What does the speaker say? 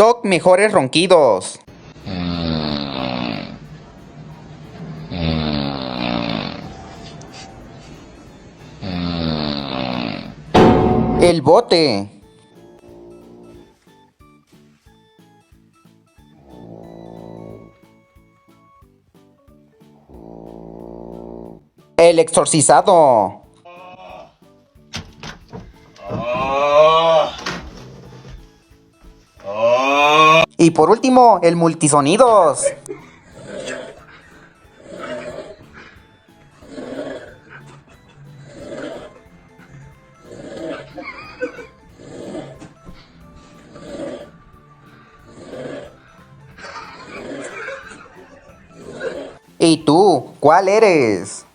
TikTok mejores ronquidos. El bote. El exorcizado. Y por último, el multisonidos. ¿Y tú, cuál eres?